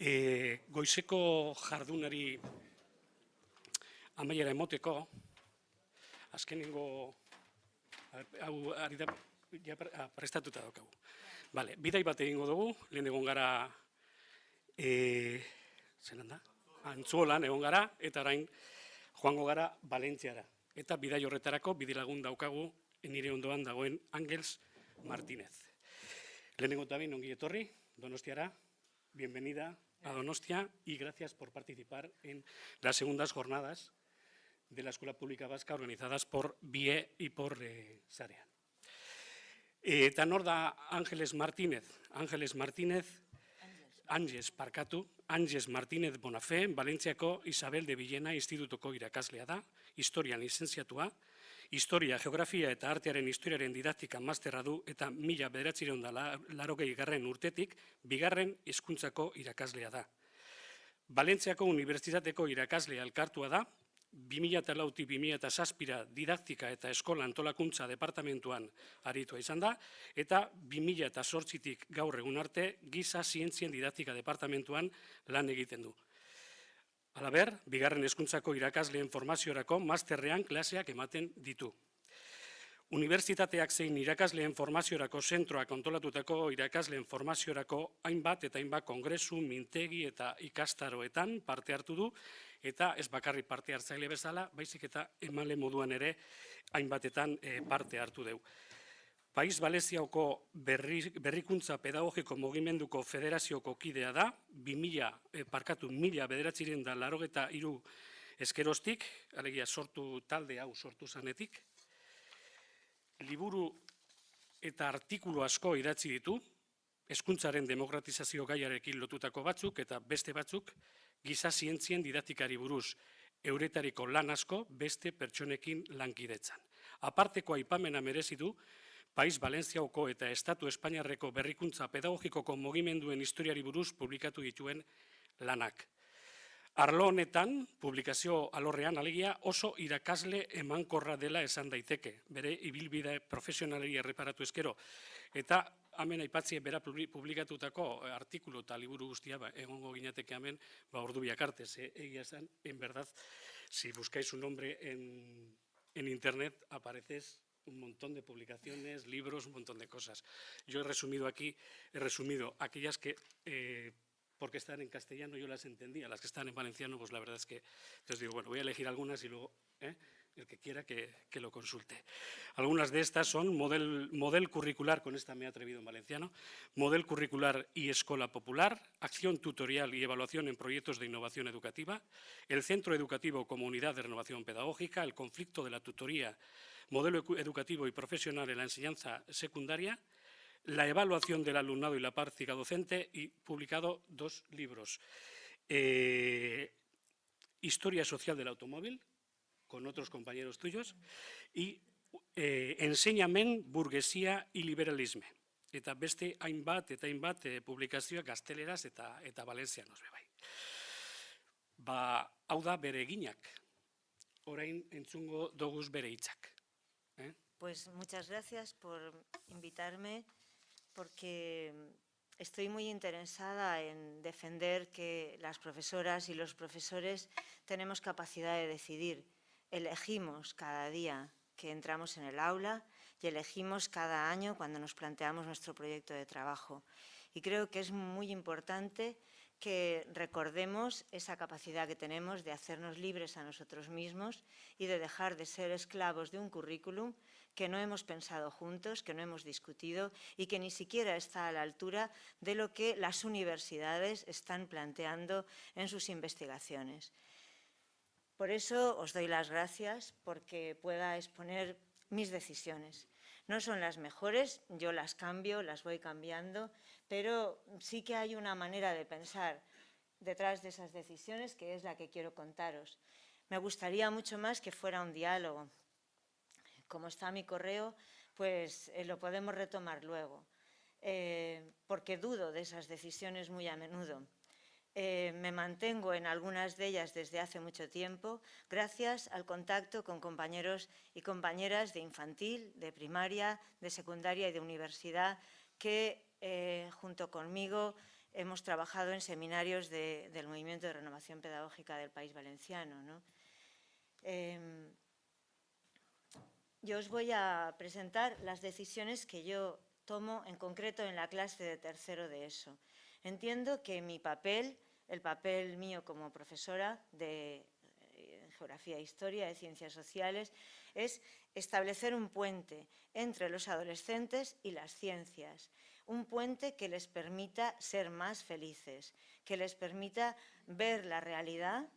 Goizeko jardunari amaiera emoteko, azkenengo, hau ari da, prestatuta daukagu. Bale, bidai bat egingo dugu, lehen egon gara, zelan da? Antzuolan egon gara, eta orain joango gara Valentziara. Eta bidai horretarako bidilagun daukagu nire ondoan dagoen Ángels Martínez. Lehenengo eta behin ongi etorri, Donostiara, bienvenida a Donostia y gracias por participar en las segundas jornadas de la Escuela Pública Vasca organizadas por BIE y por Sarean. Eta nor da Ángels Martínez? Ángels Martínez Bonafé, Valentziako Isabel de Villena Institutuko irakaslea da, historian lizentziatua, historia, geografia eta artearen historiaren didaktika masterra du eta 1980 urtetik bigarren hizkuntzako irakaslea da. Valentziako Unibertsitateko irakaslea elkartua da, 2004-2007 didaktika eta eskola antolakuntza departamentuan aritua izan da, eta 2008tik gaur egun arte giza zientzien didaktika departamentuan lan egiten du. Halaber, bigarren hezkuntzako irakasleen formaziorako masterrean klaseak ematen ditu. Unibertsitateak zein irakasleen formaziorako zentroak antolatutako irakasleen formaziorako hainbat eta hainbat kongresu, mintegi eta ikastaroetan parte hartu du, eta ez bakarrik parte hartzaile bezala, baizik eta emale moduan ere hainbatetan parte hartu du. País Valenciako berrikuntza pedagogiko mugimenduko federazioko kidea da, 1983 eskeroztik, alegia sortu talde hau sortu zanetik, liburu eta artikulu asko idatzi ditu, hezkuntzaren demokratizazio gaiarekin lotutako batzuk eta beste batzuk, giza zientzien didaktikari buruz euretariko lan asko beste pertsonekin lankidetzan. Aparteko aipamena merezi du, País Valentziako eta Estatu Espainiarreko berrikuntza pedagogikoko mugimenduen historiari buruz publikatu dituen lanak. Arlo honetan, publikazio alorrean alegia oso irakasle emankorra dela esan daiteke, bere ibilbide profesionalei erreparatu ezkero. Eta hemen aipatzie bera publikatutako artikulu eta liburu guztia egongo ginateke hemen ordu biak arte, egia esan, en verdad, si buscáis un nombre en internet, apareces un montón de publicaciones, libros, un montón de cosas. Yo he resumido aquellas que, porque están en castellano, yo las entendía, las que están en valenciano, pues la verdad es que, entonces digo, bueno, voy a elegir algunas y luego el que quiera que lo consulte. Algunas de estas son model curricular, con esta me he atrevido en valenciano, model curricular y escuela popular, acción tutorial y evaluación en proyectos de innovación educativa, el centro educativo como unidad de renovación pedagógica, el conflicto de la tutoría, modelo educativo y profesional en la enseñanza secundaria, la evaluación del alumnado y la práctica docente y publicado 2 libros. Historia social del automóvil, con otros compañeros tuyos, y Enseñamen, burguesía y liberalisme. Eta beste hainbat publikazioak gazteleraz eta valencianos bebai. Hau da bere eginak, orain entzungo doguz bere hitzak. Pues muchas gracias por invitarme, porque estoy muy interesada en defender que las profesoras y los profesores tenemos capacidad de decidir. Elegimos cada día que entramos en el aula y elegimos cada año cuando nos planteamos nuestro proyecto de trabajo. Y creo que es muy importante que recordemos esa capacidad que tenemos de hacernos libres a nosotros mismos y de dejar de ser esclavos de un currículum que no hemos pensado juntos, que no hemos discutido y que ni siquiera está a la altura de lo que las universidades están planteando en sus investigaciones. Por eso os doy las gracias porque pueda exponer mis decisiones. No son las mejores, yo las cambio, las voy cambiando, pero sí que hay una manera de pensar detrás de esas decisiones que es la que quiero contaros. Me gustaría mucho más que fuera un diálogo. Como está mi correo, pues lo podemos retomar luego, porque dudo de esas decisiones muy a menudo. Me mantengo en algunas de ellas desde hace mucho tiempo, gracias al contacto con compañeros y compañeras de infantil, de primaria, de secundaria y de universidad, que junto conmigo hemos trabajado en seminarios del Movimiento de Renovación Pedagógica del País Valenciano, ¿no? Yo os voy a presentar las decisiones que yo tomo en concreto en la clase de tercero de ESO. Entiendo que mi papel, el papel mío como profesora de Geografía e Historia, de Ciencias Sociales, es establecer un puente entre los adolescentes y las ciencias, un puente que les permita ser más felices, que les permita ver la realidad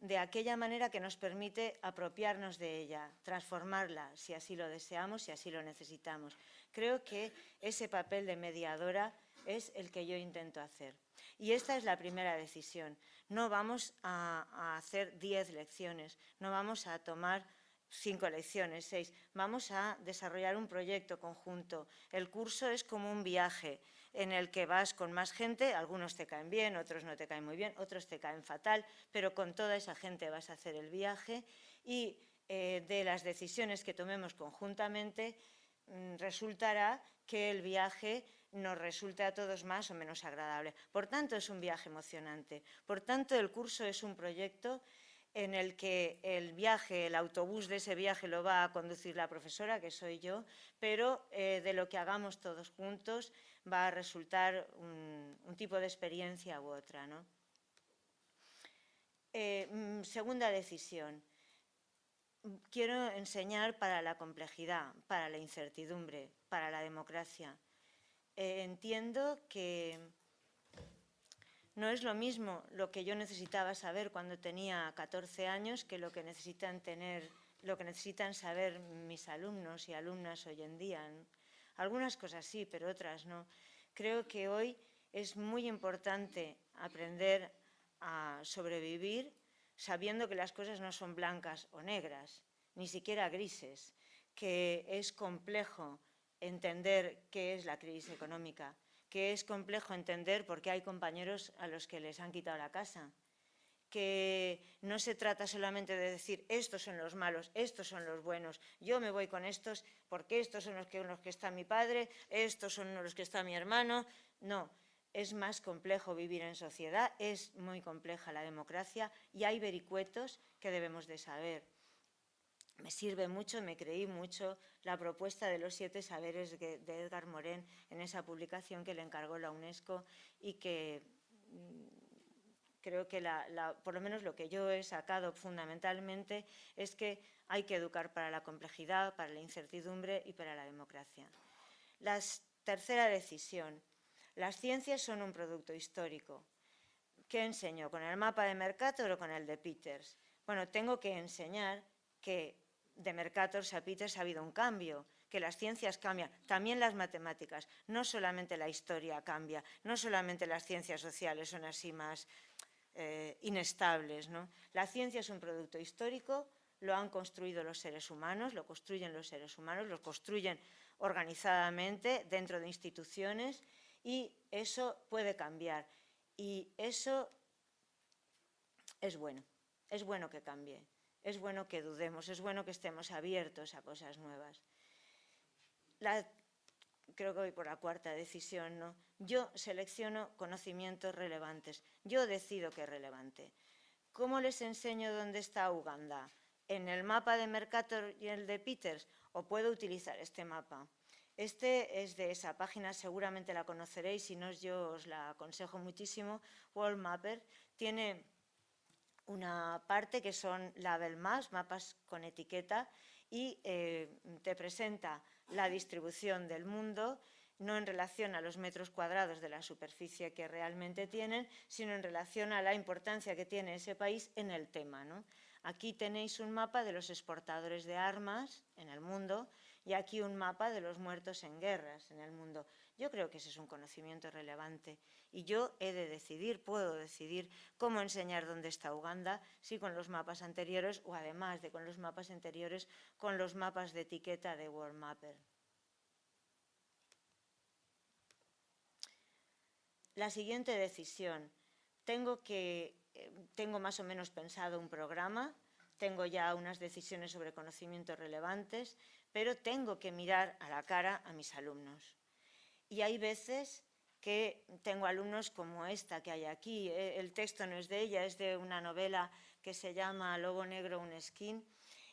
de aquella manera que nos permite apropiarnos de ella, transformarla, si así lo deseamos, si así lo necesitamos. Creo que ese papel de mediadora es el que yo intento hacer. Y esta es la primera decisión. No vamos a hacer 10 lecciones, no vamos a tomar 5 lecciones, 6. Vamos a desarrollar un proyecto conjunto. El curso es como un viaje en el que vas con más gente, algunos te caen bien, otros no te caen muy bien, otros te caen fatal, pero con toda esa gente vas a hacer el viaje y de las decisiones que tomemos conjuntamente resultará que el viaje nos resulte a todos más o menos agradable. Por tanto, es un viaje emocionante. Por tanto, el curso es un proyecto en el que el viaje, el autobús de ese viaje lo va a conducir la profesora, que soy yo, pero de lo que hagamos todos juntos va a resultar un tipo de experiencia u otra, ¿no? Segunda decisión. Quiero enseñar para la complejidad, para la incertidumbre, para la democracia. Entiendo que no es lo mismo lo que yo necesitaba saber cuando tenía 14 años que lo que necesitan saber mis alumnos y alumnas hoy en día, ¿no? Algunas cosas sí, pero otras no. Creo que hoy es muy importante aprender a sobrevivir sabiendo que las cosas no son blancas o negras, ni siquiera grises, que es complejo entender qué es la crisis económica, que es complejo entender por qué hay compañeros a los que les han quitado la casa, que no se trata solamente de decir estos son los malos, estos son los buenos, yo me voy con estos porque estos son los que está mi padre, estos son los que está mi hermano. No, es más complejo vivir en sociedad, es muy compleja la democracia y hay vericuetos que debemos de saber. Me sirve mucho, me creí mucho la propuesta de los 7 saberes de Edgar Morin en esa publicación que le encargó la UNESCO y que creo que por lo menos lo que yo he sacado fundamentalmente es que hay que educar para la complejidad, para la incertidumbre y para la democracia. La tercera decisión. Las ciencias son un producto histórico. ¿Qué enseño? ¿Con el mapa de Mercator o con el de Peters? Bueno, tengo que enseñar que de Mercator a Peters ha habido un cambio, que las ciencias cambian, también las matemáticas, no solamente la historia cambia, no solamente las ciencias sociales son así más inestables, ¿no? La ciencia es un producto histórico, lo han construido los seres humanos, lo construyen los seres humanos, lo construyen organizadamente dentro de instituciones y eso puede cambiar y eso es bueno que cambie. Es bueno que dudemos, es bueno que estemos abiertos a cosas nuevas. Creo que voy por la cuarta decisión, ¿no? Yo selecciono conocimientos relevantes. Yo decido qué es relevante. ¿Cómo les enseño dónde está Uganda? ¿En el mapa de Mercator y el de Peters? ¿O puedo utilizar este mapa? Este es de esa página, seguramente la conoceréis, si no yo os la aconsejo muchísimo. World Mapper tiene una parte que son label maps, mapas con etiqueta, y te presenta la distribución del mundo, no en relación a los metros cuadrados de la superficie que realmente tienen, sino en relación a la importancia que tiene ese país en el tema, ¿no? Aquí tenéis un mapa de los exportadores de armas en el mundo y aquí un mapa de los muertos en guerras en el mundo. Yo creo que ese es un conocimiento relevante y yo he de decidir, puedo decidir cómo enseñar dónde está Uganda, si con los mapas anteriores o además de con los mapas anteriores, con los mapas de etiqueta de World Mapper. La siguiente decisión. Tengo más o menos pensado un programa, tengo ya unas decisiones sobre conocimientos relevantes, pero tengo que mirar a la cara a mis alumnos. Y hay veces que tengo alumnos como esta que hay aquí. El texto no es de ella, es de una novela que se llama Lobo Negro, un skin,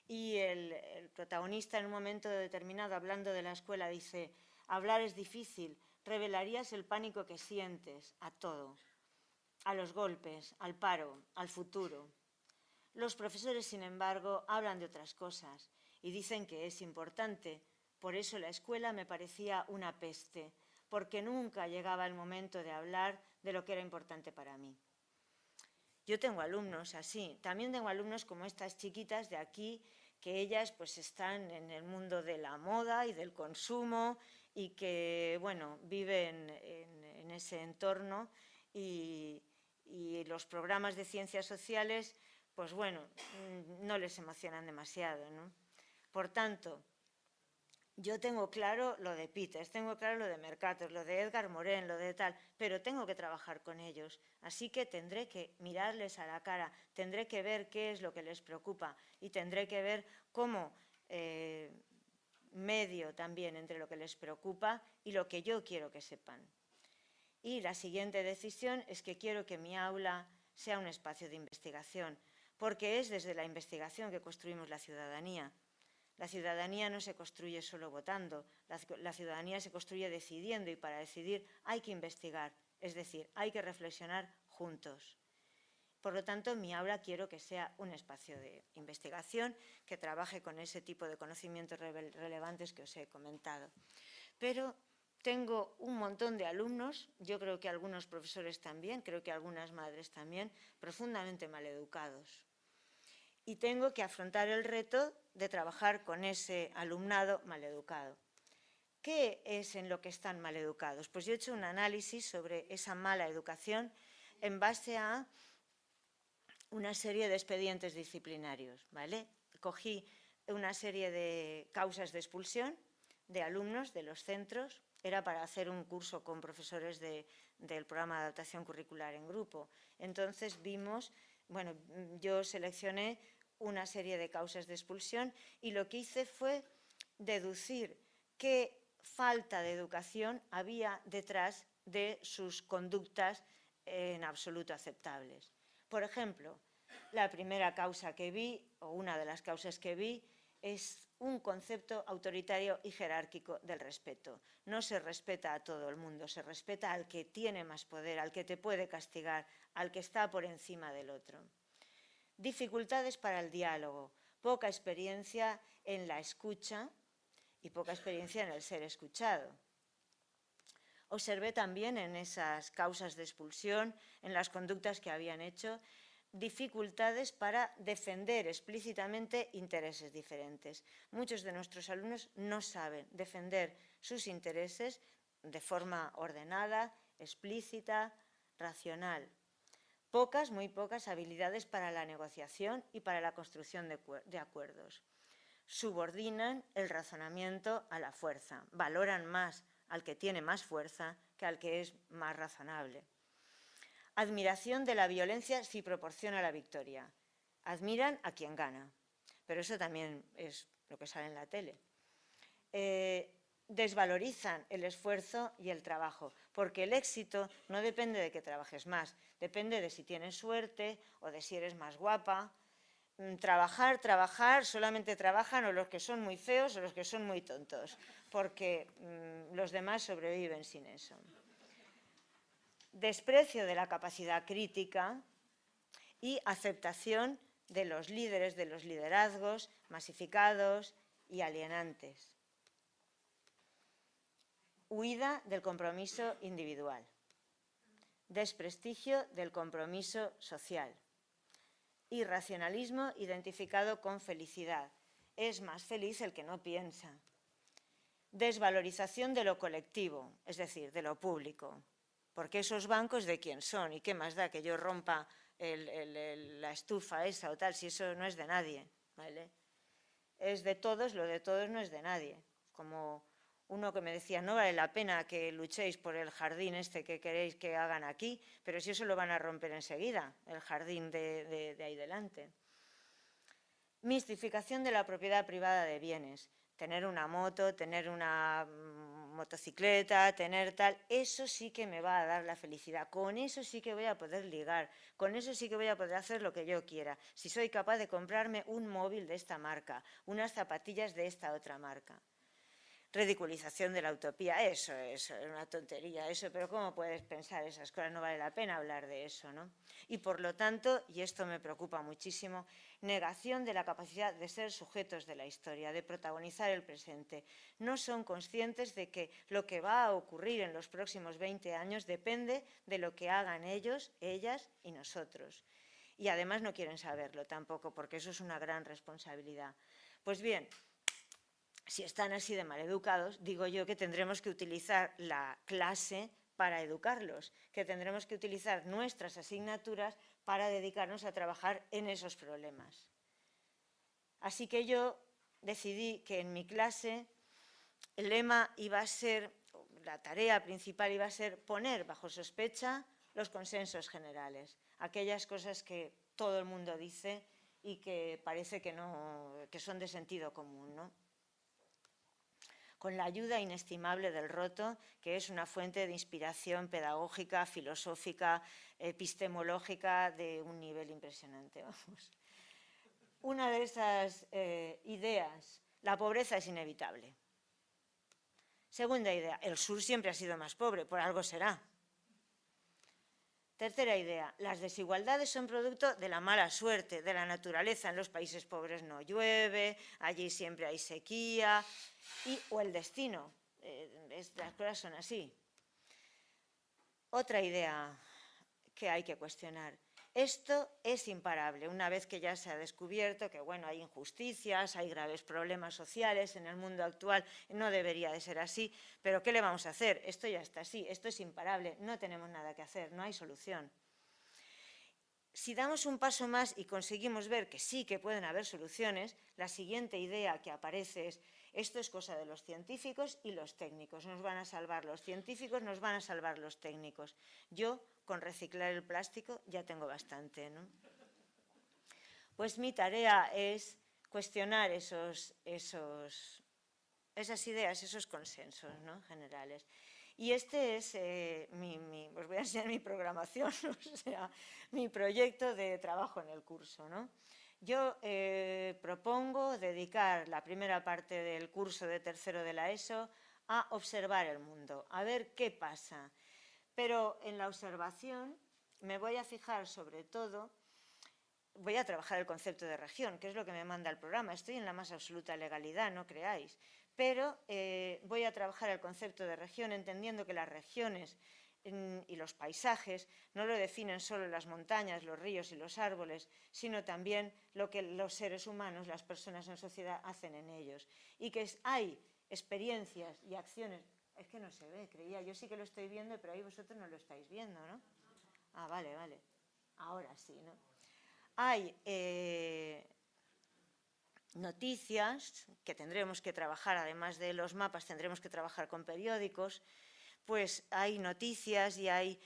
y el protagonista en un momento determinado, hablando de la escuela, dice: hablar es difícil, revelarías el pánico que sientes a todo, a los golpes, al paro, al futuro. Los profesores, sin embargo, hablan de otras cosas y dicen que es importante. Por eso la escuela me parecía una peste, porque nunca llegaba el momento de hablar de lo que era importante para mí. Yo tengo alumnos así, también tengo alumnos como estas chiquitas de aquí, que ellas pues están en el mundo de la moda y del consumo y que, bueno, viven en ese entorno y los programas de ciencias sociales, pues bueno, no les emocionan demasiado, ¿no? Por tanto, yo tengo claro lo de Peters, tengo claro lo de Mercator, lo de Edgar Morin, lo de tal, pero tengo que trabajar con ellos. Así que tendré que mirarles a la cara, tendré que ver qué es lo que les preocupa y tendré que ver cómo medio también entre lo que les preocupa y lo que yo quiero que sepan. Y la siguiente decisión es que quiero que mi aula sea un espacio de investigación, porque es desde la investigación que construimos la ciudadanía. La ciudadanía no se construye solo votando, la ciudadanía se construye decidiendo y para decidir hay que investigar, es decir, hay que reflexionar juntos. Por lo tanto, mi aula quiero que sea un espacio de investigación que trabaje con ese tipo de conocimientos relevantes que os he comentado. Pero tengo un montón de alumnos, yo creo que algunos profesores también, creo que algunas madres también, profundamente maleducados. Y tengo que afrontar el reto de trabajar con ese alumnado maleducado. ¿Qué es en lo que están maleducados? Pues yo he hecho un análisis sobre esa mala educación en base a una serie de expedientes disciplinarios, ¿vale? Cogí una serie de causas de expulsión de alumnos de los centros, era para hacer un curso con profesores del programa de adaptación curricular en grupo. Entonces vimos, bueno, yo seleccioné una serie de causas de expulsión y lo que hice fue deducir qué falta de educación había detrás de sus conductas en absoluto aceptables. Por ejemplo, la primera causa que vi, o una de las causas que vi, es un concepto autoritario y jerárquico del respeto. No se respeta a todo el mundo, se respeta al que tiene más poder, al que te puede castigar, al que está por encima del otro. Dificultades para el diálogo, poca experiencia en la escucha y poca experiencia en el ser escuchado. Observé también en esas causas de expulsión, en las conductas que habían hecho, dificultades para defender explícitamente intereses diferentes. Muchos de nuestros alumnos no saben defender sus intereses de forma ordenada, explícita, racional. Pocas, muy pocas habilidades para la negociación y para la construcción de acuerdos. Subordinan el razonamiento a la fuerza, valoran más al que tiene más fuerza que al que es más razonable. Admiración de la violencia si proporciona la victoria. Admiran a quien gana, pero eso también es lo que sale en la tele. Desvalorizan el esfuerzo y el trabajo, porque el éxito no depende de que trabajes más, depende de si tienes suerte o de si eres más guapa. Trabajar, solamente trabajan o los que son muy feos o los que son muy tontos, porque los demás sobreviven sin eso. Desprecio de la capacidad crítica y aceptación de los líderes, de los liderazgos masificados y alienantes. Huida del compromiso individual. Desprestigio del compromiso social. Irracionalismo identificado con felicidad. Es más feliz el que no piensa. Desvalorización de lo colectivo, es decir, de lo público. Porque esos bancos de quién son y qué más da que yo rompa la estufa esa o tal, si eso no es de nadie, ¿vale? Es de todos, lo de todos no es de nadie. Como uno que me decía, no vale la pena que luchéis por el jardín este que queréis que hagan aquí, pero si eso lo van a romper enseguida, el jardín de ahí delante. Mistificación de la propiedad privada de bienes. Tener una moto, tener una motocicleta, tener tal, eso sí que me va a dar la felicidad. Con eso sí que voy a poder ligar, con eso sí que voy a poder hacer lo que yo quiera. Si soy capaz de comprarme un móvil de esta marca, unas zapatillas de esta otra marca. Ridiculización de la utopía, eso es una tontería, eso, pero ¿cómo puedes pensar esas cosas? No vale la pena hablar de eso, ¿no? Y por lo tanto, y esto me preocupa muchísimo, negación de la capacidad de ser sujetos de la historia, de protagonizar el presente. No son conscientes de que lo que va a ocurrir en los próximos 20 años depende de lo que hagan ellos, ellas y nosotros. Y además no quieren saberlo tampoco, porque eso es una gran responsabilidad. Pues bien, si están así de maleducados, digo yo que tendremos que utilizar la clase para educarlos, que tendremos que utilizar nuestras asignaturas para dedicarnos a trabajar en esos problemas. Así que yo decidí que en mi clase el lema iba a ser, la tarea principal iba a ser poner bajo sospecha los consensos generales, aquellas cosas que todo el mundo dice y que parece que son de sentido común, ¿no? Con la ayuda inestimable del Roto, que es una fuente de inspiración pedagógica, filosófica, epistemológica de un nivel impresionante. Vamos. Una de esas ideas, la pobreza es inevitable. Segunda idea, el sur siempre ha sido más pobre, por algo será. Tercera idea, las desigualdades son producto de la mala suerte, de la naturaleza. En los países pobres no llueve, allí siempre hay sequía, o el destino. Las cosas son así. Otra idea que hay que cuestionar. Esto es imparable, una vez que ya se ha descubierto que, bueno, hay injusticias, hay graves problemas sociales en el mundo actual, no debería de ser así, pero ¿qué le vamos a hacer? Esto ya está así, esto es imparable, no tenemos nada que hacer, no hay solución. Si damos un paso más y conseguimos ver que sí que pueden haber soluciones, la siguiente idea que aparece es: esto es cosa de los científicos y los técnicos. Nos van a salvar los científicos, nos van a salvar los técnicos. Yo, con reciclar el plástico, ya tengo bastante, ¿no? Pues mi tarea es cuestionar esas ideas, esos consensos, ¿no?, generales. Y este es os voy a enseñar mi programación, o sea, mi proyecto de trabajo en el curso, ¿no? Yo propongo dedicar la primera parte del curso de tercero de la ESO a observar el mundo, a ver qué pasa. Pero en la observación me voy a fijar sobre todo, voy a trabajar el concepto de región, que es lo que me manda el programa. Estoy en la más absoluta legalidad, no creáis. Pero voy a trabajar el concepto de región entendiendo que las regiones y los paisajes no lo definen solo las montañas, los ríos y los árboles, sino también lo que los seres humanos, las personas en sociedad, hacen en ellos. Y que hay experiencias y acciones. Es que no se ve, creía. Yo sí que lo estoy viendo, pero ahí vosotros no lo estáis viendo, ¿no? Ah, vale, vale. Ahora sí, ¿no? Hay noticias que tendremos que trabajar, además de los mapas, tendremos que trabajar con periódicos. Pues hay noticias y hay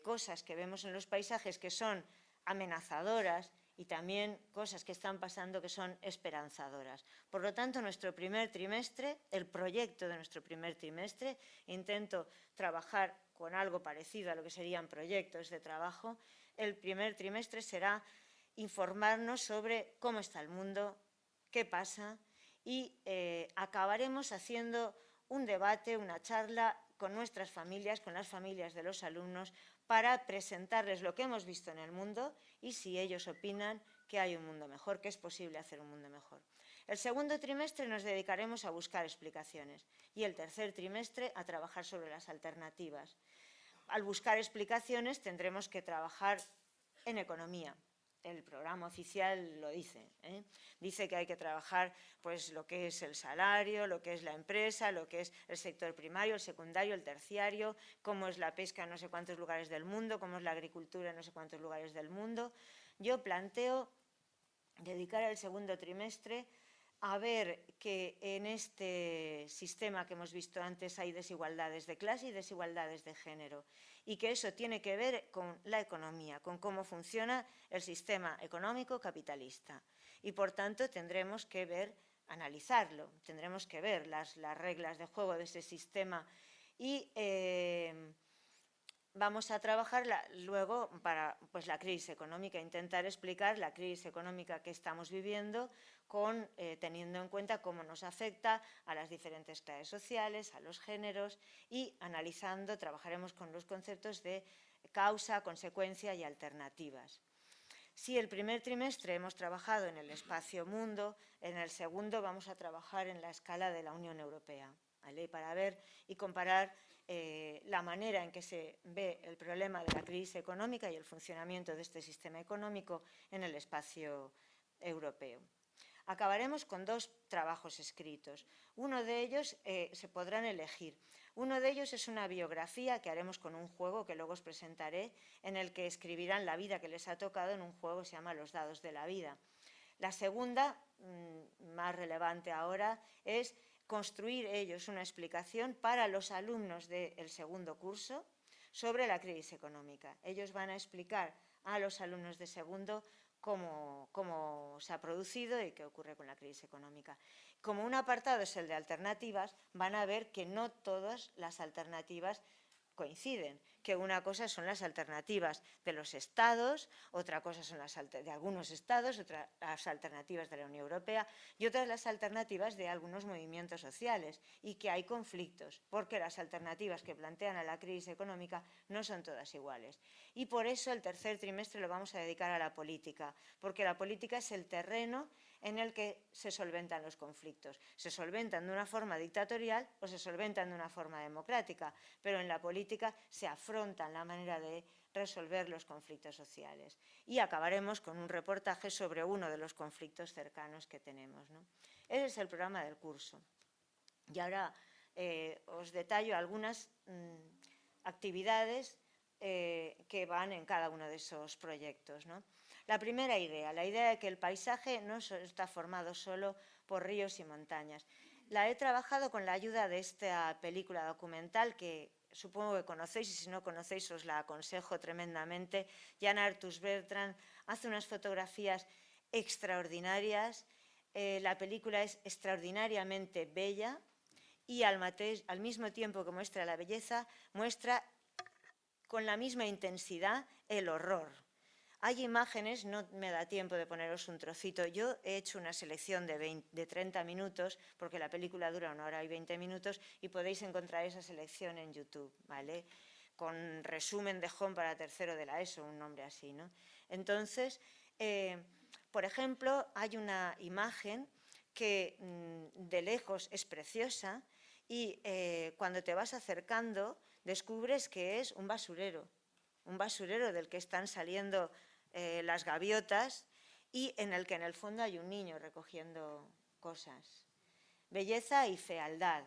cosas que vemos en los paisajes que son amenazadoras y también cosas que están pasando que son esperanzadoras. Por lo tanto, nuestro primer trimestre, el proyecto de nuestro primer trimestre, intento trabajar con algo parecido a lo que serían proyectos de trabajo. El primer trimestre será informarnos sobre cómo está el mundo, qué pasa, y acabaremos haciendo un debate, una charla con nuestras familias, con las familias de los alumnos, para presentarles lo que hemos visto en el mundo y si ellos opinan que hay un mundo mejor, que es posible hacer un mundo mejor. El segundo trimestre nos dedicaremos a buscar explicaciones y el tercer trimestre a trabajar sobre las alternativas. Al buscar explicaciones tendremos que trabajar en economía. El programa oficial lo dice, ¿eh? Dice que hay que trabajar pues lo que es el salario, lo que es la empresa, lo que es el sector primario, el secundario, el terciario, cómo es la pesca en no sé cuántos lugares del mundo, cómo es la agricultura en no sé cuántos lugares del mundo. Yo planteo dedicar el segundo trimestre a ver que en este sistema que hemos visto antes hay desigualdades de clase y desigualdades de género, y que eso tiene que ver con la economía, con cómo funciona el sistema económico capitalista. Y por tanto tendremos que ver analizarlo, tendremos que ver las reglas de juego de ese sistema y vamos a trabajar luego para pues, la crisis económica, intentar explicar la crisis económica que estamos viviendo teniendo en cuenta cómo nos afecta a las diferentes clases sociales, a los géneros y analizando, trabajaremos con los conceptos de causa, consecuencia y alternativas. Si el primer trimestre hemos trabajado en el espacio mundo, en el segundo vamos a trabajar en la escala de la Unión Europea, ¿vale? Para ver y comparar la manera en que se ve el problema de la crisis económica y el funcionamiento de este sistema económico en el espacio europeo. Acabaremos con 2 trabajos escritos. Uno de ellos se podrán elegir. Uno de ellos es una biografía que haremos con un juego que luego os presentaré, en el que escribirán la vida que les ha tocado en un juego que se llama Los dados de la vida. La segunda, más relevante ahora, es construir ellos una explicación para los alumnos del segundo curso sobre la crisis económica. Ellos van a explicar a los alumnos de segundo cómo se ha producido y qué ocurre con la crisis económica. Como un apartado es el de alternativas, van a ver que no todas las alternativas coinciden, que una cosa son las alternativas de los estados, otra cosa son las de algunos estados, otras las alternativas de la Unión Europea y otras las alternativas de algunos movimientos sociales y que hay conflictos, porque las alternativas que plantean a la crisis económica no son todas iguales. Y por eso el tercer trimestre lo vamos a dedicar a la política, porque la política es el terreno en el que se solventan los conflictos. Se solventan de una forma dictatorial o se solventan de una forma democrática, pero en la política se afrontan la manera de resolver los conflictos sociales. Y acabaremos con un reportaje sobre uno de los conflictos cercanos que tenemos, ¿no? Ese es el programa del curso. Y ahora os detallo algunas actividades que van en cada uno de esos proyectos, ¿no? La primera idea, la idea de que el paisaje no está formado solo por ríos y montañas. La he trabajado con la ayuda de esta película documental que supongo que conocéis y si no conocéis os la aconsejo tremendamente. Jan Arthus Bertrand hace unas fotografías extraordinarias. La película es extraordinariamente bella y al mismo tiempo que muestra la belleza, muestra con la misma intensidad el horror. Hay imágenes, no me da tiempo de poneros un trocito, yo he hecho una selección de 30 minutos, porque la película dura 1 hora y 20 minutos, y podéis encontrar esa selección en YouTube, ¿vale? Con resumen de Home para tercero de la ESO, un nombre así, ¿no? Entonces, por ejemplo, hay una imagen que de lejos es preciosa y cuando te vas acercando descubres que es un basurero del que están saliendo las gaviotas y en el que en el fondo hay un niño recogiendo cosas. Belleza y fealdad.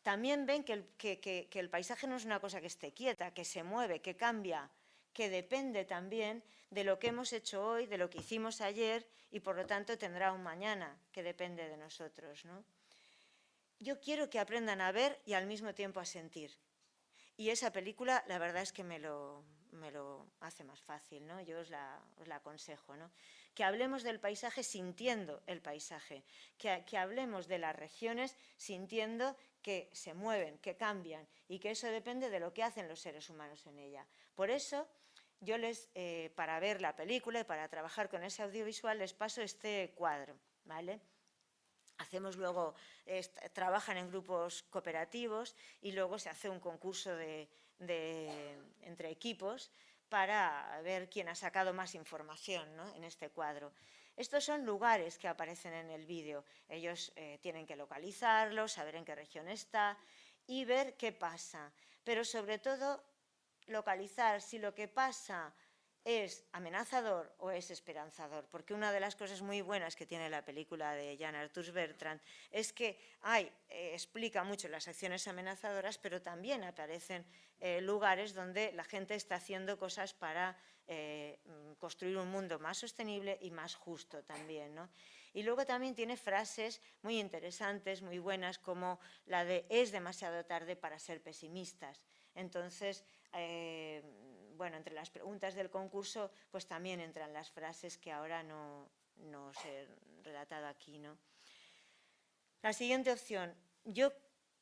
También ven que el paisaje no es una cosa que esté quieta, que se mueve, que cambia, que depende también de lo que hemos hecho hoy, de lo que hicimos ayer y por lo tanto tendrá un mañana que depende de nosotros, ¿no? Yo quiero que aprendan a ver y al mismo tiempo a sentir. Y esa película, la verdad es que me lo hace más fácil, ¿no? Yo os la aconsejo, ¿no? Que hablemos del paisaje sintiendo el paisaje, que hablemos de las regiones sintiendo que se mueven, que cambian y que eso depende de lo que hacen los seres humanos en ella. Por eso, yo para ver la película y para trabajar con ese audiovisual, les paso este cuadro, ¿vale? Hacemos luego, trabajan en grupos cooperativos y luego se hace un concurso entre equipos para ver quién ha sacado más información, ¿no? En este cuadro. Estos son lugares que aparecen en el vídeo. Ellos tienen que localizarlos, saber en qué región está y ver qué pasa. Pero sobre todo localizar si lo que pasa es amenazador o es esperanzador, porque una de las cosas muy buenas que tiene la película de Jan Arthus Bertrand es que explica mucho las acciones amenazadoras, pero también aparecen lugares donde la gente está haciendo cosas para construir un mundo más sostenible y más justo también, ¿no? Y luego también tiene frases muy interesantes, muy buenas, como la de «es demasiado tarde para ser pesimistas». Entonces, bueno, entre las preguntas del concurso, pues también entran las frases que ahora no os he relatado aquí, ¿no? La siguiente opción, yo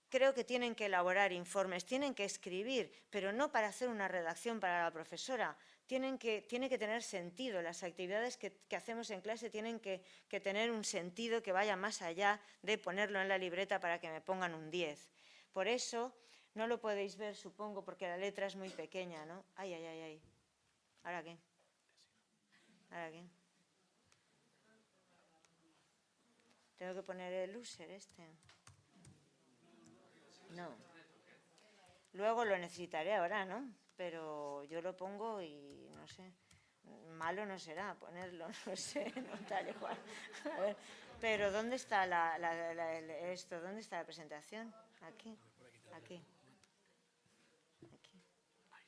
creo que tienen que elaborar informes, tienen que escribir, pero no para hacer una redacción para la profesora. Tiene que tener sentido, las actividades que hacemos en clase tienen que tener un sentido que vaya más allá de ponerlo en la libreta para que me pongan un 10. Por eso, no lo podéis ver, supongo, porque la letra es muy pequeña, ¿no? Ay, ay, ay, ay. ¿Ahora qué? ¿Ahora qué? Tengo que poner el user este. No. Luego lo necesitaré ahora, ¿no? Pero yo lo pongo y no sé. Malo no será ponerlo, no sé, no tal igual. A ver, pero ¿dónde está esto? ¿Dónde está la presentación? Aquí, aquí, aquí,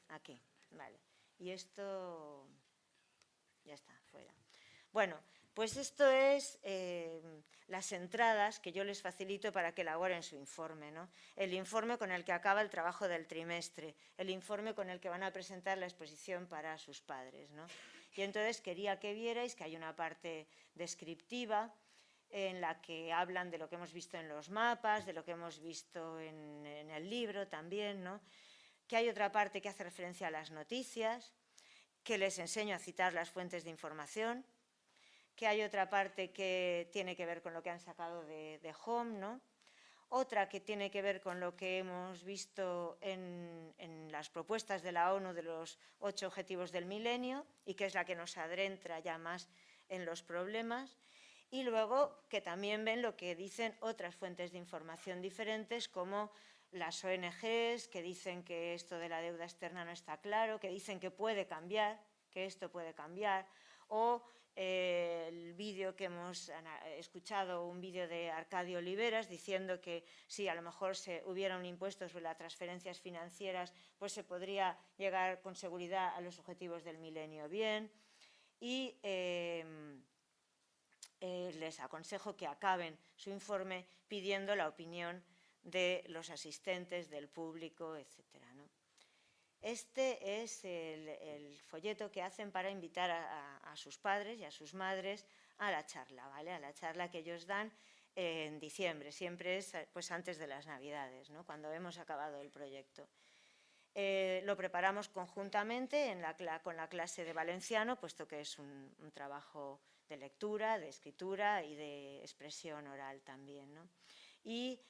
aquí, vale. Y esto ya está, fuera. Bueno, pues esto es las entradas que yo les facilito para que elaboren su informe, ¿no? El informe con el que acaba el trabajo del trimestre, el informe con el que van a presentar la exposición para sus padres, ¿no? Y entonces quería que vierais que hay una parte descriptiva en la que hablan de lo que hemos visto en los mapas, de lo que hemos visto en el libro también, ¿no? Que hay otra parte que hace referencia a las noticias, que les enseño a citar las fuentes de información, que hay otra parte que tiene que ver con lo que han sacado de Home, ¿no? Otra que tiene que ver con lo que hemos visto en las propuestas de la ONU de los 8 Objetivos del Milenio y que es la que nos adentra ya más en los problemas. Y luego que también ven lo que dicen otras fuentes de información diferentes como las ONGs, que dicen que esto de la deuda externa no está claro, que dicen que puede cambiar, que esto puede cambiar, o el vídeo que hemos escuchado, un vídeo de Arcadio Oliveras diciendo que si a lo mejor hubiera un impuesto sobre las transferencias financieras, pues se podría llegar con seguridad a los objetivos del milenio bien. Y les aconsejo que acaben su informe pidiendo la opinión de los asistentes, del público, etcétera, ¿no? Este es el folleto que hacen para invitar a sus padres y a sus madres a la charla, ¿vale? A la charla que ellos dan en diciembre, siempre es pues antes de las Navidades, ¿no? Cuando hemos acabado el proyecto. Lo preparamos conjuntamente con la clase de valenciano, puesto que es un trabajo de lectura, de escritura y de expresión oral también, ¿no? Y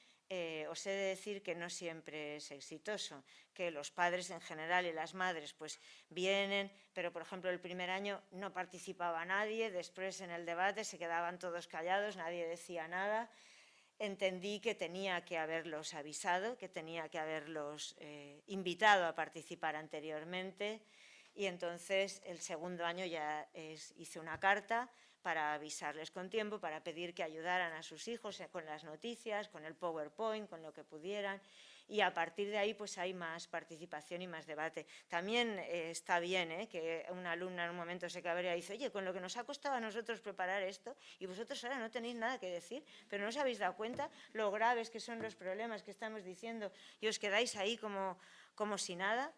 os he de decir que no siempre es exitoso, que los padres en general y las madres pues vienen, pero por ejemplo el primer año no participaba nadie, después en el debate se quedaban todos callados, nadie decía nada. Entendí que tenía que haberlos avisado, que tenía que haberlos invitado a participar anteriormente y entonces el segundo año ya hice una carta para avisarles con tiempo, para pedir que ayudaran a sus hijos con las noticias, con el PowerPoint, con lo que pudieran. Y a partir de ahí pues hay más participación y más debate. También está bien que una alumna en un momento se cabrea y dice, oye, con lo que nos ha costado a nosotros preparar esto y vosotros ahora no tenéis nada que decir, pero no os habéis dado cuenta lo graves que son los problemas que estamos diciendo y os quedáis ahí como si nada.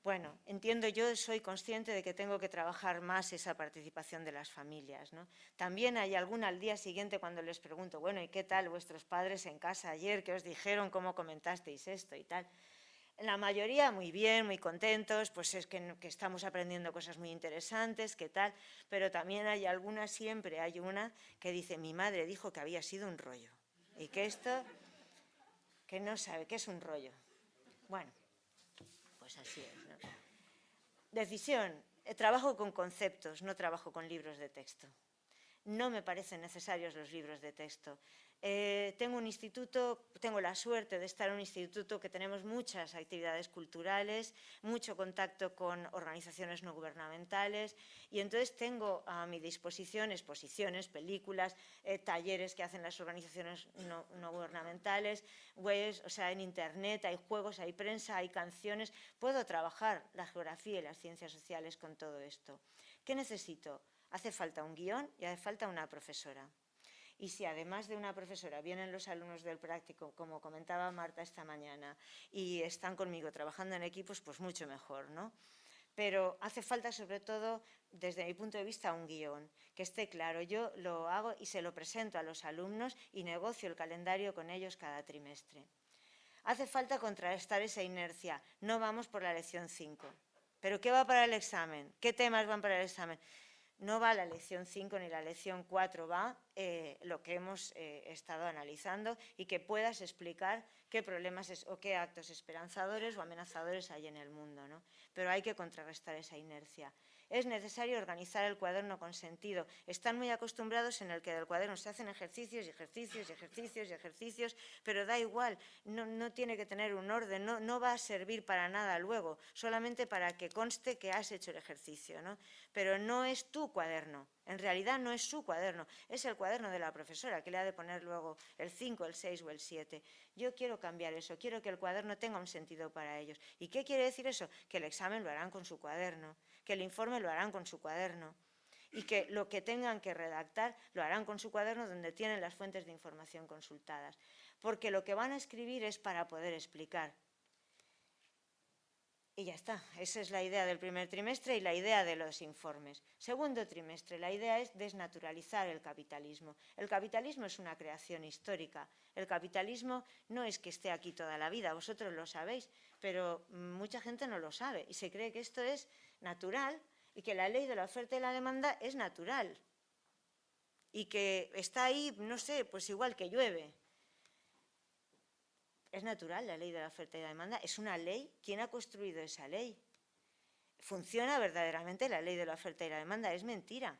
Bueno, entiendo, yo soy consciente de que tengo que trabajar más esa participación de las familias, ¿no? También hay alguna al día siguiente cuando les pregunto, bueno, ¿y qué tal vuestros padres en casa ayer? ¿Qué os dijeron? ¿Cómo comentasteis esto y tal? La mayoría muy bien, muy contentos, pues es que estamos aprendiendo cosas muy interesantes, qué tal, pero también hay alguna, siempre hay una que dice, mi madre dijo que había sido un rollo y que esto, que no sabe qué es un rollo. Bueno, pues así es, ¿no? Decisión, trabajo con conceptos, no trabajo con libros de texto. No me parecen necesarios los libros de texto. Tengo un instituto, tengo la suerte de estar en un instituto que tenemos muchas actividades culturales, mucho contacto con organizaciones no gubernamentales y entonces tengo a mi disposición exposiciones, películas, talleres que hacen las organizaciones no gubernamentales, webs, o sea, en internet hay juegos, hay prensa, hay canciones. Puedo trabajar la geografía y las ciencias sociales con todo esto. ¿Qué necesito? Hace falta un guión y hace falta una profesora. Y si además de una profesora vienen los alumnos del práctico, como comentaba Marta esta mañana, y están conmigo trabajando en equipos, pues mucho mejor, ¿no? pero hace falta sobre todo, desde mi punto de vista, un guión, que esté claro. Yo lo hago y se lo presento a los alumnos y negocio el calendario con ellos cada trimestre. Hace falta contrarrestar esa inercia. No vamos por la lección 5. ¿Pero qué va para el examen? ¿Qué temas van para el examen? No va la lección 5 ni la lección 4, va lo que hemos estado analizando y que puedas explicar qué problemas o qué actos esperanzadores o amenazadores hay en el mundo, ¿no? Pero hay que contrarrestar esa inercia. Es necesario organizar el cuaderno con sentido. Están muy acostumbrados en el que del cuaderno se hacen ejercicios y ejercicios y ejercicios y ejercicios, pero da igual, no tiene que tener un orden, no va a servir para nada luego, solamente para que conste que has hecho el ejercicio, ¿no? Pero no es tu cuaderno, en realidad no es su cuaderno, es el cuaderno de la profesora que le ha de poner luego el 5, el 6 o el 7. Yo quiero cambiar eso, quiero que el cuaderno tenga un sentido para ellos. ¿Y qué quiere decir eso? Que el examen lo harán con su cuaderno, que el informe lo harán con su cuaderno y que lo que tengan que redactar lo harán con su cuaderno donde tienen las fuentes de información consultadas. Porque lo que van a escribir es para poder explicar. Y ya está, esa es la idea del primer trimestre y la idea de los informes. Segundo trimestre, la idea es desnaturalizar el capitalismo. El capitalismo es una creación histórica. El capitalismo no es que esté aquí toda la vida, vosotros lo sabéis, pero mucha gente no lo sabe y se cree que esto es natural y que la ley de la oferta y la demanda es natural y que está ahí, no sé, pues igual que llueve. Es natural la ley de la oferta y la demanda, es una ley. ¿Quién ha construido esa ley? ¿Funciona verdaderamente la ley de la oferta y la demanda? Es mentira.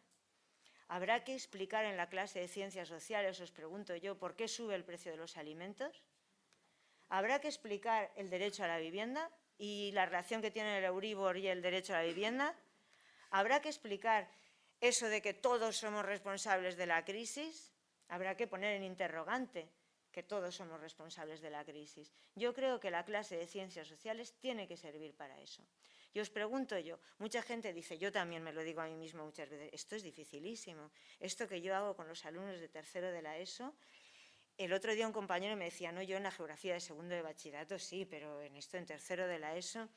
¿Habrá que explicar en la clase de ciencias sociales, os pregunto yo, por qué sube el precio de los alimentos? ¿Habrá que explicar el derecho a la vivienda y la relación que tiene el Euribor y el derecho a la vivienda? ¿Habrá que explicar eso de que todos somos responsables de la crisis? Habrá que poner en interrogante que todos somos responsables de la crisis. Yo creo que la clase de ciencias sociales tiene que servir para eso. Y os pregunto yo, mucha gente dice, yo también me lo digo a mí mismo muchas veces, esto es dificilísimo, esto que yo hago con los alumnos de tercero de la ESO. El otro día un compañero me decía, no, yo en la geografía de segundo de bachillerato sí, pero en esto en tercero de la ESO.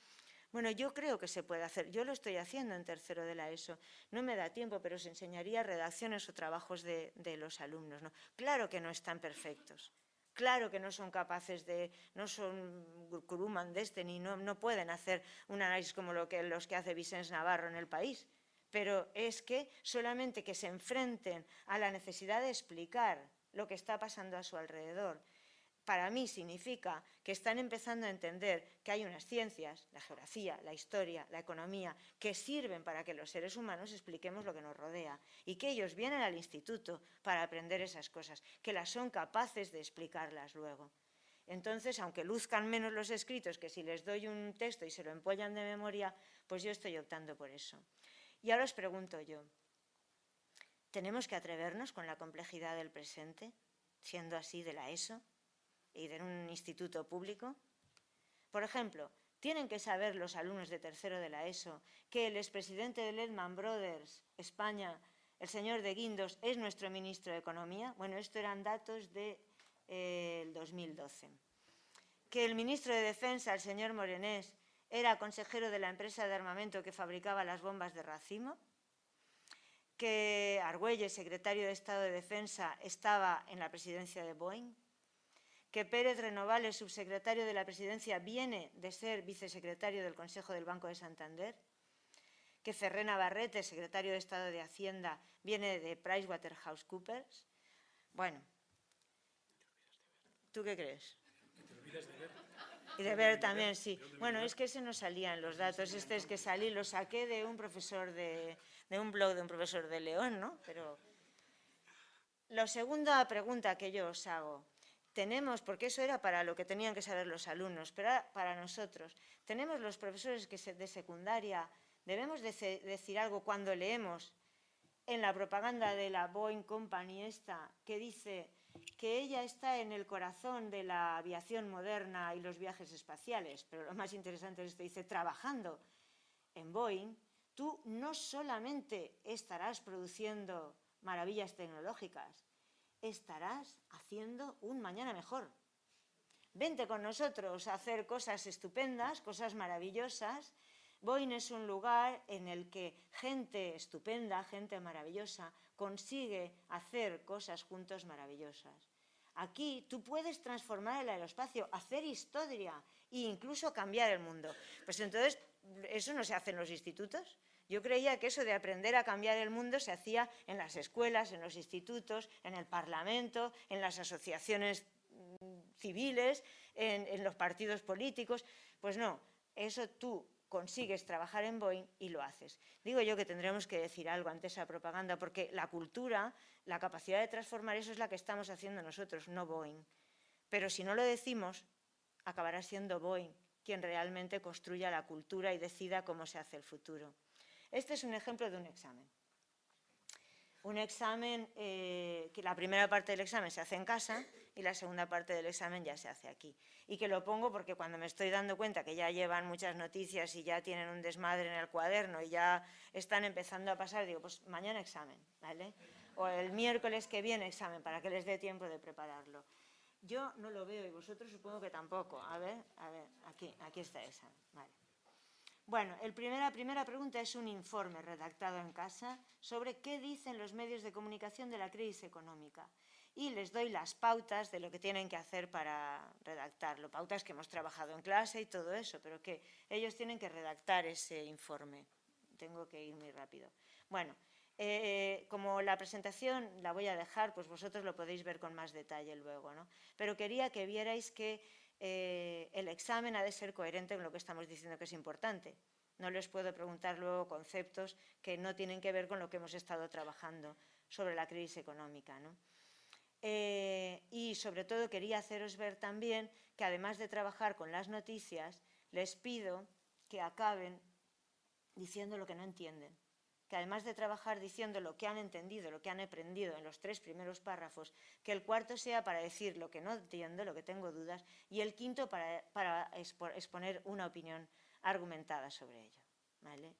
Bueno, yo creo que se puede hacer. Yo lo estoy haciendo en tercero de la ESO. No me da tiempo, pero os enseñaría redacciones o trabajos de los alumnos, ¿no? Claro que no están perfectos. Claro que no son capaces de, no son Kuruman de este, ni no pueden hacer un análisis como los que hace Vicens Navarro en El País. Pero es que solamente que se enfrenten a la necesidad de explicar lo que está pasando a su alrededor, para mí significa que están empezando a entender que hay unas ciencias, la geografía, la historia, la economía, que sirven para que los seres humanos expliquemos lo que nos rodea y que ellos vienen al instituto para aprender esas cosas, que las son capaces de explicarlas luego. Entonces, aunque luzcan menos los escritos, que si les doy un texto y se lo empollan de memoria, pues yo estoy optando por eso. Y ahora os pregunto yo, ¿tenemos que atrevernos con la complejidad del presente, siendo así de la ESO? Y de un instituto público. Por ejemplo, tienen que saber los alumnos de tercero de la ESO que el expresidente de Lehman Brothers España, el señor de Guindos, es nuestro ministro de Economía. Bueno, esto eran datos del 2012. Que el ministro de Defensa, el señor Morenés, era consejero de la empresa de armamento que fabricaba las bombas de racimo. Que Argüelles, secretario de Estado de Defensa, estaba en la presidencia de Boeing. Que Pérez Renovales, subsecretario de la Presidencia, viene de ser vicesecretario del Consejo del Banco de Santander, que Ferré Navarrete, secretario de Estado de Hacienda, viene de PricewaterhouseCoopers. Bueno, ¿tú qué crees? ¿Te olvidas de ver? Y de ver también, sí. Bueno, es que ese no salía en los datos, este es que salí, lo saqué de un profesor de un blog de un profesor de León, ¿no? Pero la segunda pregunta que yo os hago, tenemos, porque eso era para lo que tenían que saber los alumnos, pero para nosotros, tenemos los profesores de secundaria, debemos decir algo cuando leemos en la propaganda de la Boeing Company esta, que dice que ella está en el corazón de la aviación moderna y los viajes espaciales, pero lo más interesante es esto, dice, trabajando en Boeing, tú no solamente estarás produciendo maravillas tecnológicas, estarás haciendo un mañana mejor. Vente con nosotros a hacer cosas estupendas, cosas maravillosas, Boeing es un lugar en el que gente estupenda, gente maravillosa, consigue hacer cosas juntos maravillosas. Aquí tú puedes transformar el aeroespacio, hacer historia e incluso cambiar el mundo. Pues entonces, ¿eso no se hace en los institutos? Yo creía que eso de aprender a cambiar el mundo se hacía en las escuelas, en los institutos, en el Parlamento, en las asociaciones civiles, en los partidos políticos. Pues no, eso tú consigues trabajar en Boeing y lo haces. Digo yo que tendremos que decir algo ante esa propaganda, porque la cultura, la capacidad de transformar eso es la que estamos haciendo nosotros, no Boeing. Pero si no lo decimos, acabará siendo Boeing quien realmente construya la cultura y decida cómo se hace el futuro. Este es un ejemplo de un examen. Un examen que la primera parte del examen se hace en casa y la segunda parte del examen ya se hace aquí. Y que lo pongo porque cuando me estoy dando cuenta que ya llevan muchas noticias y ya tienen un desmadre en el cuaderno y ya están empezando a pasar, digo, pues mañana examen, ¿vale? O el miércoles que viene examen, para que les dé tiempo de prepararlo. Yo no lo veo y vosotros supongo que tampoco. A ver, aquí está esa, vale. Bueno, la primera pregunta es un informe redactado en casa sobre qué dicen los medios de comunicación de la crisis económica. Y les doy las pautas de lo que tienen que hacer para redactarlo. Pautas que hemos trabajado en clase y todo eso, pero que ellos tienen que redactar ese informe. Tengo que ir muy rápido. Bueno, como la presentación la voy a dejar, pues vosotros lo podéis ver con más detalle luego, ¿no? Pero quería que vierais que el examen ha de ser coherente con lo que estamos diciendo que es importante. No les puedo preguntar luego conceptos que no tienen que ver con lo que hemos estado trabajando sobre la crisis económica, ¿no? Y sobre todo quería haceros ver también que además de trabajar con las noticias, les pido que acaben diciendo lo que no entienden. Que además de trabajar diciendo lo que han entendido, lo que han aprendido en los 3 primeros párrafos, que el cuarto sea para decir lo que no entiendo, lo que tengo dudas, y el quinto para exponer una opinión argumentada sobre ello, ¿vale?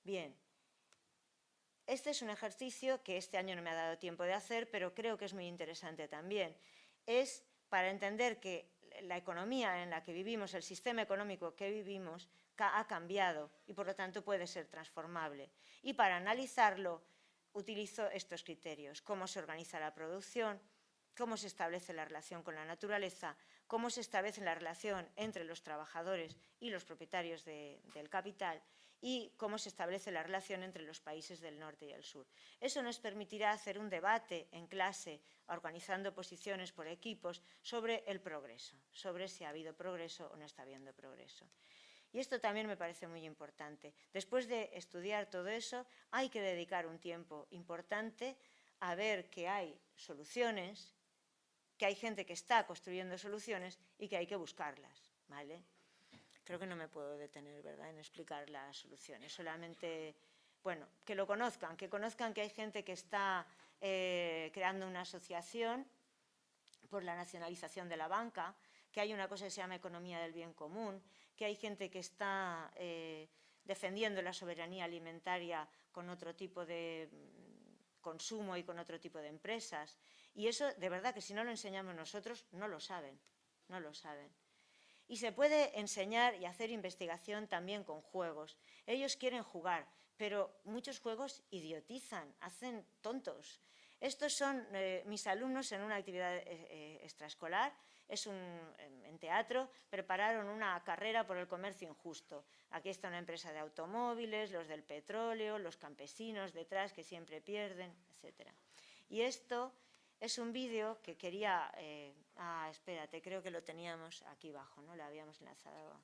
Bien, este es un ejercicio que este año no me ha dado tiempo de hacer, pero creo que es muy interesante también. Es para entender que la economía en la que vivimos, el sistema económico que vivimos, ha cambiado y por lo tanto puede ser transformable. Y para analizarlo utilizo estos criterios: cómo se organiza la producción, cómo se establece la relación con la naturaleza, cómo se establece la relación entre los trabajadores y los propietarios del capital y cómo se establece la relación entre los países del norte y el sur. Eso nos permitirá hacer un debate en clase, organizando posiciones por equipos, sobre el progreso, sobre si ha habido progreso o no está habiendo progreso. Y esto también me parece muy importante. Después de estudiar todo eso, hay que dedicar un tiempo importante a ver que hay soluciones, que hay gente que está construyendo soluciones y que hay que buscarlas, ¿vale? Creo que no me puedo detener, ¿verdad?, en explicar las soluciones. Solamente, bueno, que lo conozcan, que hay gente que está creando una asociación por la nacionalización de la banca, que hay una cosa que se llama economía del bien común, que hay gente que está defendiendo la soberanía alimentaria con otro tipo de consumo y con otro tipo de empresas. Y eso, de verdad, que si no lo enseñamos nosotros, no lo saben, no lo saben. Y se puede enseñar y hacer investigación también con juegos. Ellos quieren jugar, pero muchos juegos idiotizan, hacen tontos. Estos son mis alumnos en una actividad extraescolar, en teatro, prepararon una carrera por el comercio injusto. Aquí está una empresa de automóviles, los del petróleo, los campesinos detrás que siempre pierden, etc. Y esto es un vídeo que quería... espérate, creo que lo teníamos aquí abajo, ¿no? Lo habíamos enlazado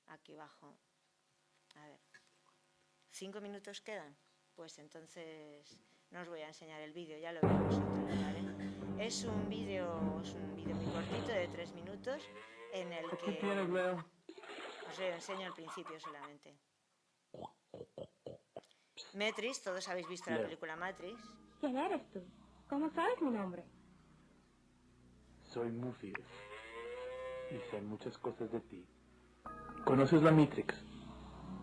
aquí abajo. A ver, 5 minutos quedan. Pues entonces no os voy a enseñar el vídeo, ya lo veis vosotros, ¿vale? Es un vídeo muy cortito de 3 minutos en el que os lo enseño al principio solamente. Matrix, todos habéis visto la película Matrix. ¿Quién eres tú? ¿Cómo sabes mi nombre? Soy Morpheus y sé muchas cosas de ti. ¿Conoces la Matrix?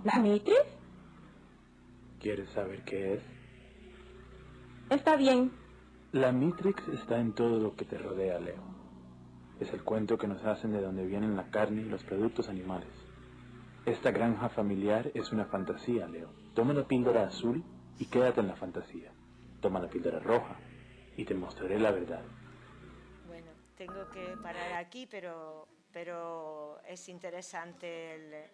¿La Matrix? ¿Quieres saber qué es? Está bien. La Matrix está en todo lo que te rodea, Leo. Es el cuento que nos hacen de dónde vienen la carne y los productos animales. Esta granja familiar es una fantasía, Leo. Toma la píldora azul y quédate en la fantasía. Toma la píldora roja y te mostraré la verdad. Bueno, tengo que parar aquí, pero es interesante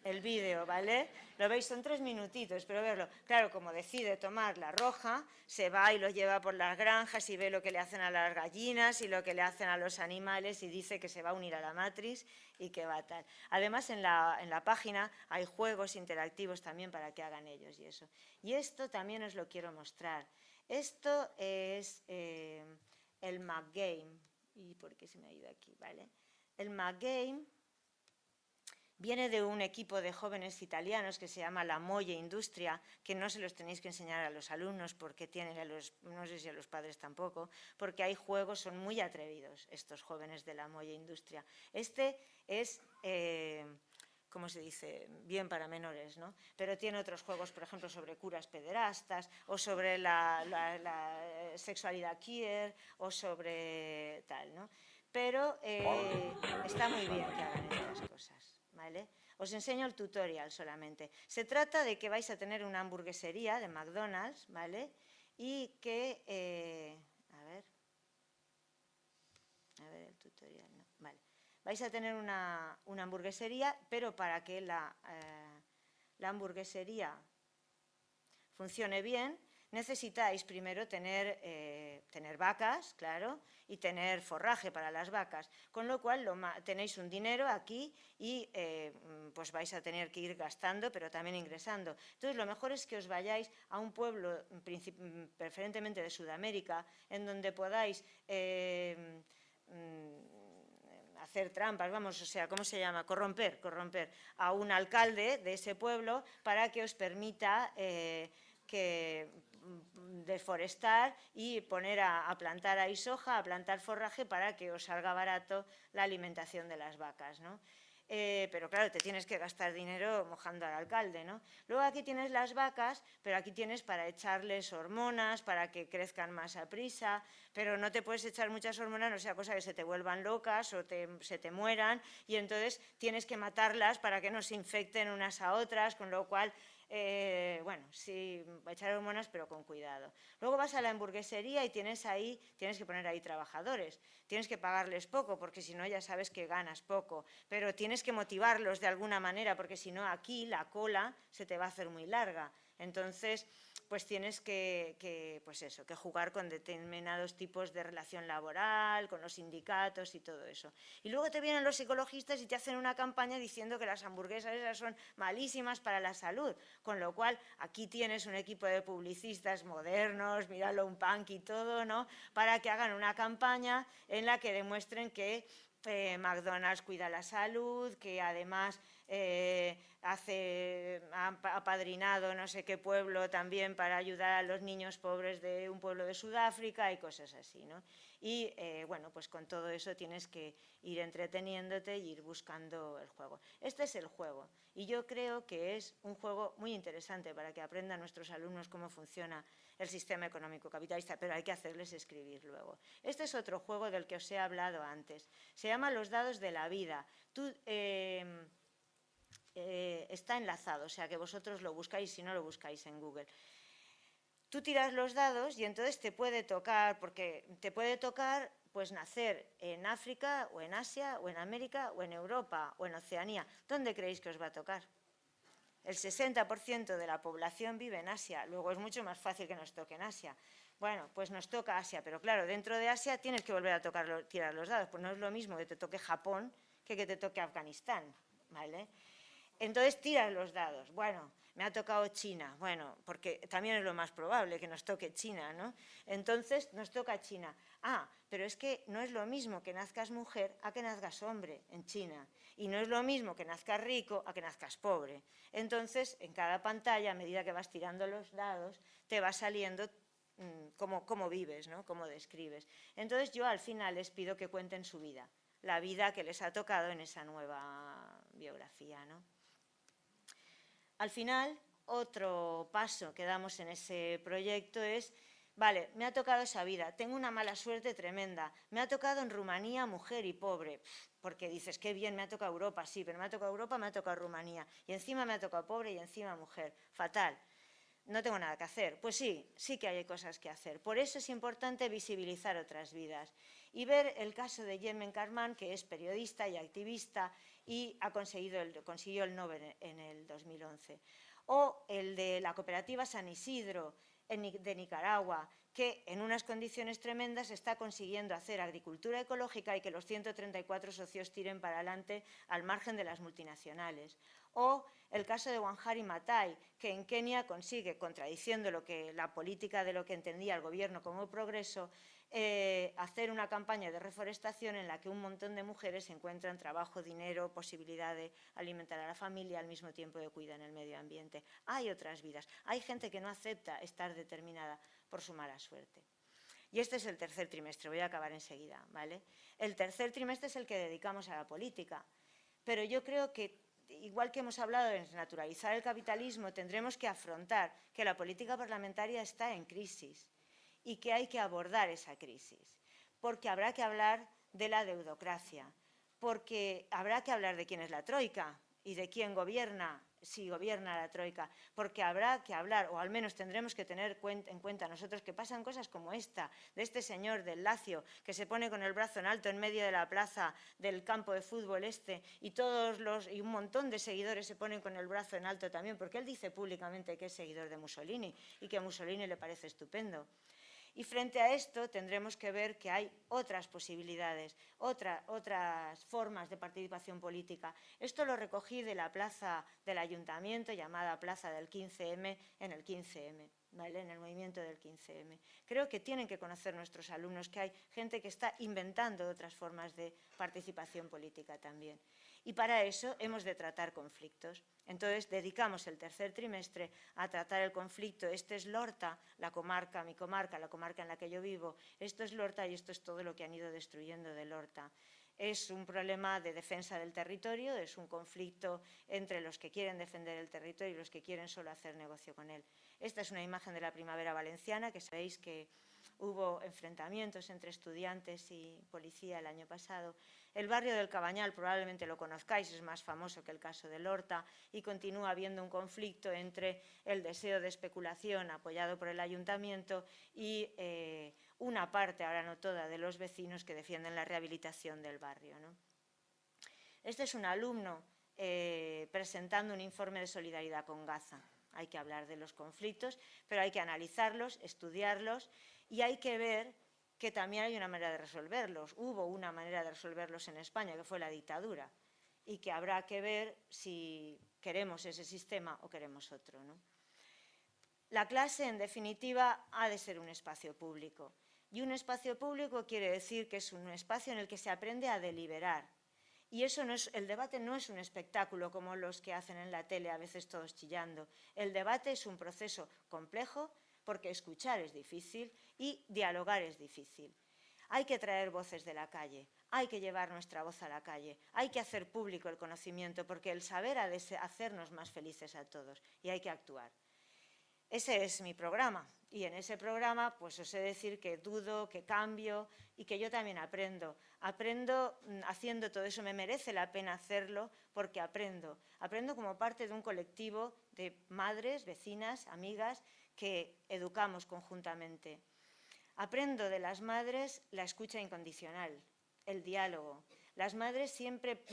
el vídeo, ¿vale? Lo veis, son 3 minutitos, pero verlo. Claro, como decide tomar la roja, se va y lo lleva por las granjas y ve lo que le hacen a las gallinas y lo que le hacen a los animales y dice que se va a unir a la Matrix y que va tal. Además, en la página hay juegos interactivos también para que hagan ellos y eso. Y esto también os lo quiero mostrar. Esto es el Mag Game. ¿Y por qué se me ha ido aquí? ¿Vale? El Mag Game viene de un equipo de jóvenes italianos que se llama La Molle Industria, que no se los tenéis que enseñar a los alumnos porque tienen no sé si a los padres tampoco, porque hay juegos, son muy atrevidos estos jóvenes de La Molle Industria. Este es, ¿cómo se dice? Bien para menores, ¿no? Pero tiene otros juegos, por ejemplo, sobre curas pederastas o sobre la sexualidad queer o sobre tal, ¿no? Pero está muy bien que hagan estas cosas. ¿Vale? Os enseño el tutorial solamente. Se trata de que vais a tener una hamburguesería de McDonald's, ¿vale? Y que, a ver el tutorial, no, vale. Vais a tener una hamburguesería, pero para que la hamburguesería funcione bien, necesitáis primero tener vacas, claro, y tener forraje para las vacas, con lo cual tenéis un dinero aquí y pues vais a tener que ir gastando, pero también ingresando. Entonces, lo mejor es que os vayáis a un pueblo, preferentemente de Sudamérica, en donde podáis hacer trampas, vamos, o sea, ¿cómo se llama? Corromper a un alcalde de ese pueblo para que os permita deforestar y poner a plantar ahí soja, a plantar forraje para que os salga barato la alimentación de las vacas, ¿no? Pero claro, te tienes que gastar dinero mojando al alcalde, ¿no? Luego aquí tienes las vacas, pero aquí tienes para echarles hormonas, para que crezcan más a prisa, pero no te puedes echar muchas hormonas, no sea cosa que se te vuelvan locas o se te mueran, y entonces tienes que matarlas para que no se infecten unas a otras, con lo cual bueno, sí, echar hormonas, pero con cuidado. Luego vas a la hamburguesería y tienes que poner ahí trabajadores. Tienes que pagarles poco, porque si no ya sabes que ganas poco. Pero tienes que motivarlos de alguna manera, porque si no aquí la cola se te va a hacer muy larga. Entonces, pues tienes pues eso, que jugar con determinados tipos de relación laboral, con los sindicatos y todo eso. Y luego te vienen los psicologistas y te hacen una campaña diciendo que las hamburguesas esas son malísimas para la salud, con lo cual aquí tienes un equipo de publicistas modernos, míralo, un punk y todo, ¿no?, para que hagan una campaña en la que demuestren que McDonald's cuida la salud, que además ha apadrinado no sé qué pueblo también para ayudar a los niños pobres de un pueblo de Sudáfrica y cosas así, ¿no? Y bueno, pues con todo eso tienes que ir entreteniéndote y ir buscando el juego. Este es el juego y yo creo que es un juego muy interesante para que aprendan nuestros alumnos cómo funciona el sistema económico capitalista, pero hay que hacerles escribir luego. Este es otro juego del que os he hablado antes. Se llama Los dados de la vida. Está enlazado, o sea que vosotros lo buscáis si no lo buscáis en Google. Tú tiras los dados y entonces te puede tocar, pues nacer en África o en Asia o en América o en Europa o en Oceanía. ¿Dónde creéis que os va a tocar? El 60% de la población vive en Asia, luego es mucho más fácil que nos toque en Asia. Bueno, pues nos toca Asia, pero claro, dentro de Asia tienes que volver a tirar los dados, pues no es lo mismo que te toque Japón que te toque Afganistán, ¿vale? Entonces tiras los dados. Bueno, me ha tocado China. Bueno, porque también es lo más probable que nos toque China, ¿no? Entonces nos toca China. Ah, pero es que no es lo mismo que nazcas mujer a que nazcas hombre en China. Y no es lo mismo que nazcas rico a que nazcas pobre. Entonces, en cada pantalla, a medida que vas tirando los dados, te va saliendo cómo vives, ¿no?, cómo describes. Entonces yo al final les pido que cuenten su vida, la vida que les ha tocado en esa nueva biografía, ¿no? Al final, otro paso que damos en ese proyecto es Vale, me ha tocado esa vida, tengo una mala suerte tremenda, me ha tocado en Rumanía mujer y pobre, porque dices, qué bien, me ha tocado Europa, sí, pero me ha tocado Europa, me ha tocado Rumanía, y encima me ha tocado pobre y encima mujer, fatal. No tengo nada que hacer. Pues sí, sí que hay cosas que hacer. Por eso es importante visibilizar otras vidas y ver el caso de Yemen Karman, que es periodista y activista y consiguió el Nobel en el 2011. O el de la cooperativa San Isidro, de Nicaragua, que en unas condiciones tremendas está consiguiendo hacer agricultura ecológica y que los 134 socios tiren para adelante al margen de las multinacionales. O el caso de Wangari Maathai, que en Kenia consigue, contradiciendo la política de lo que entendía el gobierno como progreso, hacer una campaña de reforestación en la que un montón de mujeres encuentran trabajo, dinero, posibilidad de alimentar a la familia al mismo tiempo que cuidan el medio ambiente. Hay otras vidas, hay gente que no acepta estar determinada por su mala suerte. Y este es el tercer trimestre, voy a acabar enseguida, ¿vale? El tercer trimestre es el que dedicamos a la política, pero yo creo que igual que hemos hablado de naturalizar el capitalismo, tendremos que afrontar que la política parlamentaria está en crisis y que hay que abordar esa crisis, porque habrá que hablar de la deudocracia, porque habrá que hablar de quién es la troika y de quién gobierna, si gobierna la troika, porque habrá que hablar, o al menos tendremos que tener en cuenta nosotros que pasan cosas como esta, de este señor del Lacio que se pone con el brazo en alto en medio de la plaza del campo de fútbol y un montón de seguidores se ponen con el brazo en alto también, porque él dice públicamente que es seguidor de Mussolini y que a Mussolini le parece estupendo. Y frente a esto tendremos que ver que hay otras posibilidades, otras formas de participación política. Esto lo recogí de la plaza del ayuntamiento llamada Plaza del 15M en el 15M, ¿vale? En el movimiento del 15M. Creo que tienen que conocer nuestros alumnos que hay gente que está inventando otras formas de participación política también. Y para eso hemos de tratar conflictos. Entonces, dedicamos el tercer trimestre a tratar el conflicto. Este es Lorta, la comarca, mi comarca, la comarca en la que yo vivo. Esto es Lorta y esto es todo lo que han ido destruyendo de Lorta. Es un problema de defensa del territorio, es un conflicto entre los que quieren defender el territorio y los que quieren solo hacer negocio con él. Esta es una imagen de la primavera valenciana, que sabéis que hubo enfrentamientos entre estudiantes y policía el año pasado. El barrio del Cabañal probablemente lo conozcáis, es más famoso que el caso de Lorta y continúa habiendo un conflicto entre el deseo de especulación apoyado por el ayuntamiento y una parte, ahora no toda, de los vecinos que defienden la rehabilitación del barrio, ¿no? Este es un alumno presentando un informe de solidaridad con Gaza. Hay que hablar de los conflictos, pero hay que analizarlos, estudiarlos y hay que ver que también hay una manera de resolverlos. Hubo una manera de resolverlos en España, que fue la dictadura, y que habrá que ver si queremos ese sistema o queremos otro, ¿no? La clase, en definitiva, ha de ser un espacio público. Y un espacio público quiere decir que es un espacio en el que se aprende a deliberar. Y el debate no es un espectáculo como los que hacen en la tele, a veces todos chillando. El debate es un proceso complejo, porque escuchar es difícil y dialogar es difícil. Hay que traer voces de la calle, hay que llevar nuestra voz a la calle, hay que hacer público el conocimiento, porque el saber ha de hacernos más felices a todos y hay que actuar. Ese es mi programa y en ese programa pues os he de decir que dudo, que cambio y que yo también aprendo. Aprendo haciendo todo eso, me merece la pena hacerlo porque aprendo. Aprendo como parte de un colectivo de madres, vecinas, amigas que educamos conjuntamente. Aprendo de las madres la escucha incondicional, el diálogo. Las madres siempre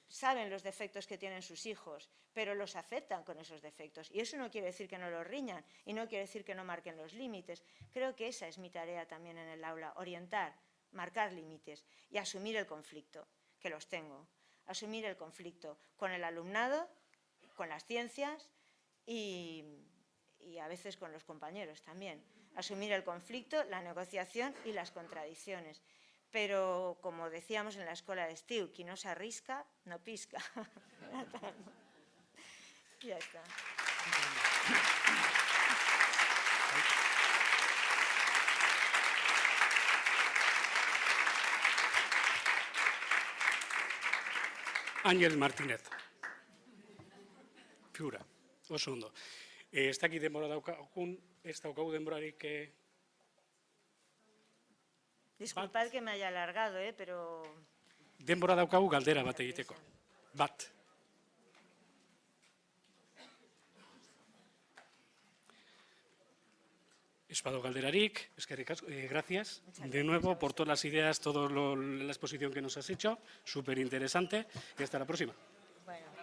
saben los defectos que tienen sus hijos, pero los aceptan con esos defectos. Y eso no quiere decir que no los riñan y no quiere decir que no marquen los límites. Creo que esa es mi tarea también en el aula, orientar, marcar límites y asumir el conflicto, que los tengo. Asumir el conflicto con el alumnado, con las ciencias y a veces con los compañeros también. Asumir el conflicto, la negociación y las contradicciones. Pero, como decíamos en la escuela de Estiu, qui no s'arrisca, no pisca. Ya está. Ángel Martínez. Figura, oso ondo. Ez dakit denbora daukagun, ez daukagu denborarik Disculpad que me haya alargado, pero... Denbora daukagu galdera bat egiteko. Bat. Espado galderarik, eskerrik asko, gracias de nuevo por todas las ideas, toda la exposición que nos has hecho, súper interesante, y hasta la próxima. Bueno.